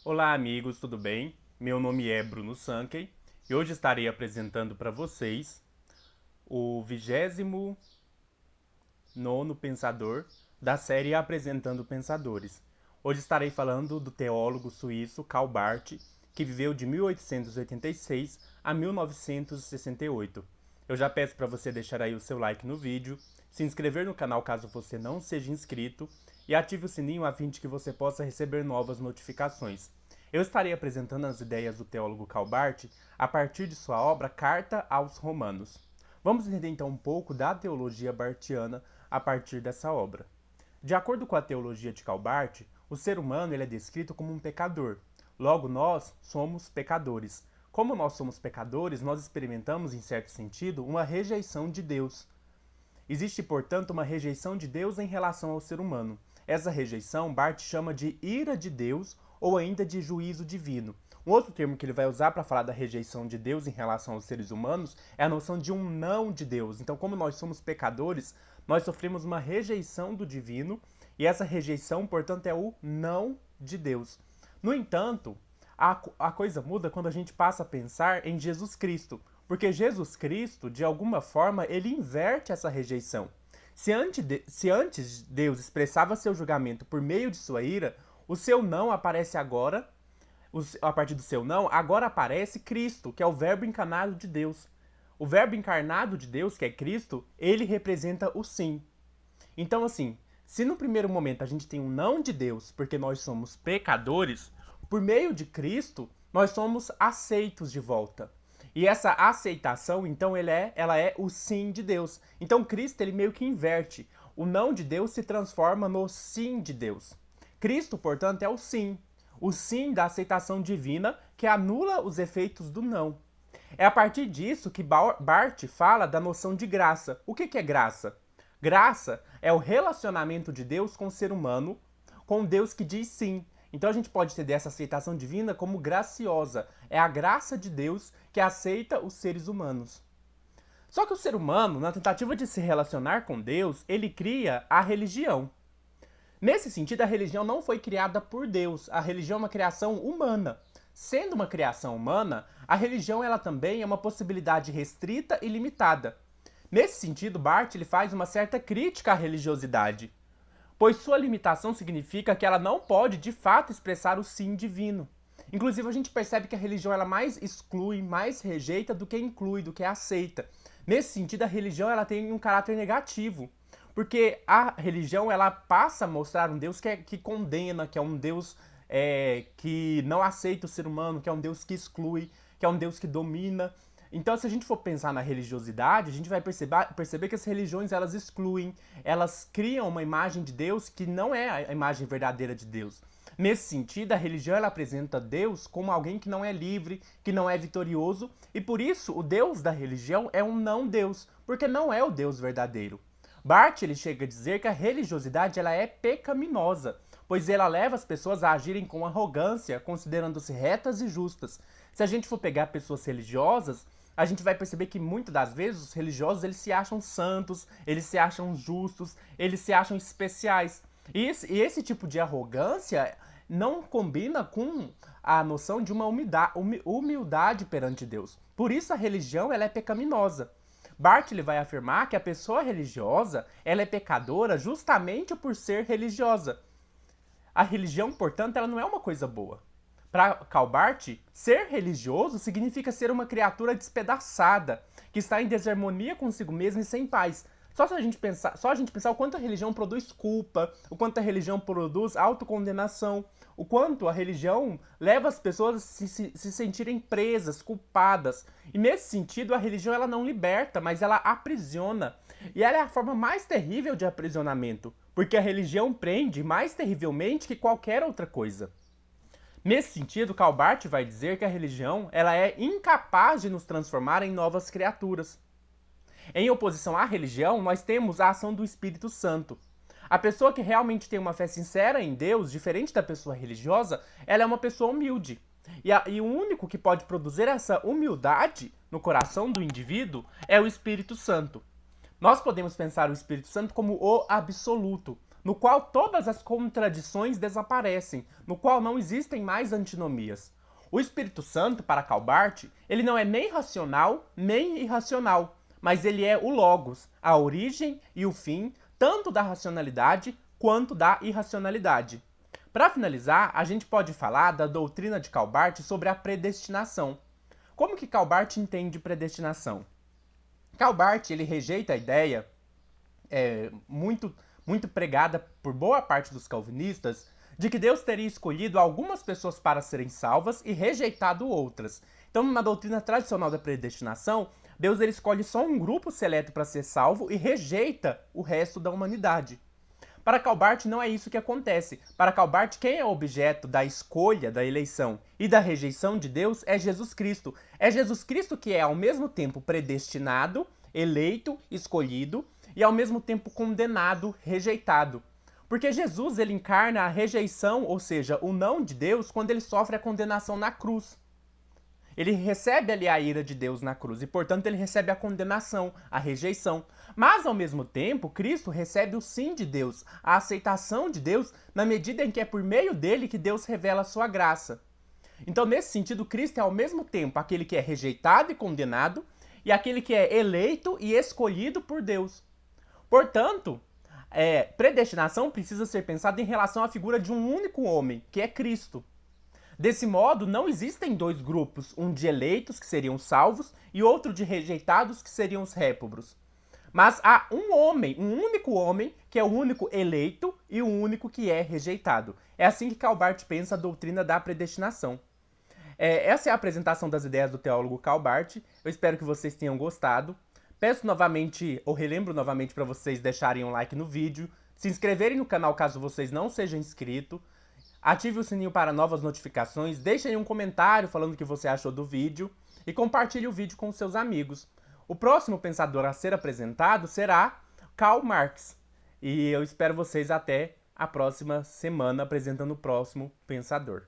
Olá amigos, tudo bem? Meu nome é Bruno Sankey e hoje estarei apresentando para vocês o 29º Pensador da série Apresentando Pensadores. Hoje estarei falando do teólogo suíço Karl Barth, que viveu de 1886 a 1968. Eu já peço para você deixar aí o seu like no vídeo, se inscrever no canal caso você não seja inscrito e ative o sininho a fim de que você possa receber novas notificações. Eu estarei apresentando as ideias do teólogo Karl Barth a partir de sua obra Carta aos Romanos. Vamos entender então um pouco da teologia barthiana a partir dessa obra. De acordo com a teologia de Karl Barth, o ser humano ele é descrito como um pecador. Logo, nós somos pecadores. Como nós somos pecadores, nós experimentamos, em certo sentido, uma rejeição de Deus. Existe, portanto, uma rejeição de Deus em relação ao ser humano. Essa rejeição, Barth chama de ira de Deus ou ainda de juízo divino. Um outro termo que ele vai usar para falar da rejeição de Deus em relação aos seres humanos é a noção de um não de Deus. Então, como nós somos pecadores, nós sofremos uma rejeição do divino e essa rejeição, portanto, é o não de Deus. No entanto, a coisa muda quando a gente passa a pensar em Jesus Cristo, porque Jesus Cristo, de alguma forma, ele inverte essa rejeição. Se antes Deus expressava seu julgamento por meio de sua ira, o seu não aparece agora, a partir do seu não, agora aparece Cristo, que é o verbo encarnado de Deus. O verbo encarnado de Deus, que é Cristo, ele representa o sim. Então, assim, se no primeiro momento a gente tem um não de Deus, porque nós somos pecadores, por meio de Cristo, nós somos aceitos de volta. E essa aceitação, então, ela é o sim de Deus. Então, Cristo, ele meio que inverte. O não de Deus se transforma no sim de Deus. Cristo, portanto, é o sim da aceitação divina que anula os efeitos do não. É a partir disso que Barth fala da noção de graça. O que é graça? Graça é o relacionamento de Deus com o ser humano, com Deus que diz sim. Então a gente pode entender essa aceitação divina como graciosa. É a graça de Deus que aceita os seres humanos. Só que o ser humano, na tentativa de se relacionar com Deus, ele cria a religião. Nesse sentido, a religião não foi criada por Deus. A religião é uma criação humana. Sendo uma criação humana, a religião ela também é uma possibilidade restrita e limitada. Nesse sentido, Barth ele faz uma certa crítica à religiosidade, pois sua limitação significa que ela não pode de fato expressar o sim divino. Inclusive, a gente percebe que a religião ela mais exclui, mais rejeita do que inclui, do que aceita. Nesse sentido, a religião ela tem um caráter negativo, porque a religião ela passa a mostrar um Deus que condena, que é um Deus que não aceita o ser humano, que é um Deus que exclui, que é um Deus que domina. Então, se a gente for pensar na religiosidade, a gente vai perceber que as religiões elas excluem, elas criam uma imagem de Deus que não é a imagem verdadeira de Deus. Nesse sentido, a religião ela apresenta Deus como alguém que não é livre, que não é vitorioso, e por isso o Deus da religião é um não Deus, porque não é o Deus verdadeiro. Barth ele chega a dizer que a religiosidade ela é pecaminosa, pois ela leva as pessoas a agirem com arrogância, considerando-se retas e justas. Se a gente for pegar pessoas religiosas, a gente vai perceber que muitas das vezes os religiosos eles se acham santos, eles se acham justos, eles se acham especiais. E esse tipo de arrogância não combina com a noção de uma humildade perante Deus. Por isso a religião ela é pecaminosa. Barth ele vai afirmar que a pessoa religiosa ela é pecadora justamente por ser religiosa. A religião, portanto, ela não é uma coisa boa. Para Karl Barth, ser religioso significa ser uma criatura despedaçada, que está em desarmonia consigo mesmo e sem paz. Só a gente pensar o quanto a religião produz culpa, o quanto a religião produz autocondenação, o quanto a religião leva as pessoas a se sentirem presas, culpadas. E nesse sentido, a religião ela não liberta, mas ela aprisiona. E ela é a forma mais terrível de aprisionamento, porque a religião prende mais terrivelmente que qualquer outra coisa. Nesse sentido, Karl Barth vai dizer que a religião ela é incapaz de nos transformar em novas criaturas. Em oposição à religião, nós temos a ação do Espírito Santo. A pessoa que realmente tem uma fé sincera em Deus, diferente da pessoa religiosa, ela é uma pessoa humilde. E o único que pode produzir essa humildade no coração do indivíduo é o Espírito Santo. Nós podemos pensar o Espírito Santo como o absoluto, no qual todas as contradições desaparecem, no qual não existem mais antinomias. O Espírito Santo, para Calbart, ele não é nem racional, nem irracional, mas ele é o logos, a origem e o fim, tanto da racionalidade quanto da irracionalidade. Para finalizar, a gente pode falar da doutrina de Calbart sobre a predestinação. Como que Calbart entende predestinação? Calbart, ele rejeita a ideia muito pregada por boa parte dos calvinistas de que Deus teria escolhido algumas pessoas para serem salvas e rejeitado outras. Então, na doutrina tradicional da predestinação, Deus ele escolhe só um grupo seleto para ser salvo e rejeita o resto da humanidade. Para Calbart não é isso que acontece. Para Calbart, quem é objeto da escolha, da eleição e da rejeição de Deus é Jesus Cristo. É Jesus Cristo que é ao mesmo tempo predestinado, eleito, escolhido e ao mesmo tempo condenado, rejeitado. Porque Jesus ele encarna a rejeição, ou seja, o não de Deus, quando ele sofre a condenação na cruz. Ele recebe ali a ira de Deus na cruz e, portanto, ele recebe a condenação, a rejeição. Mas, ao mesmo tempo, Cristo recebe o sim de Deus, a aceitação de Deus, na medida em que é por meio dele que Deus revela a sua graça. Então, nesse sentido, Cristo é ao mesmo tempo aquele que é rejeitado e condenado e aquele que é eleito e escolhido por Deus. Portanto, predestinação precisa ser pensada em relação à figura de um único homem, que é Cristo. Desse modo, não existem dois grupos, um de eleitos, que seriam salvos, e outro de rejeitados, que seriam os réprobos. Mas há um homem, um único homem, que é o único eleito e o único que é rejeitado. É assim que Calbart pensa a doutrina da predestinação. Essa é a apresentação das ideias do teólogo Calbart. Eu espero que vocês tenham gostado. Peço novamente, ou relembro novamente para vocês deixarem um like no vídeo, se inscreverem no canal caso vocês não sejam inscritos, ative o sininho para novas notificações, deixe aí um comentário falando o que você achou do vídeo e compartilhe o vídeo com seus amigos. O próximo pensador a ser apresentado será Karl Marx. E eu espero vocês até a próxima semana apresentando o próximo pensador.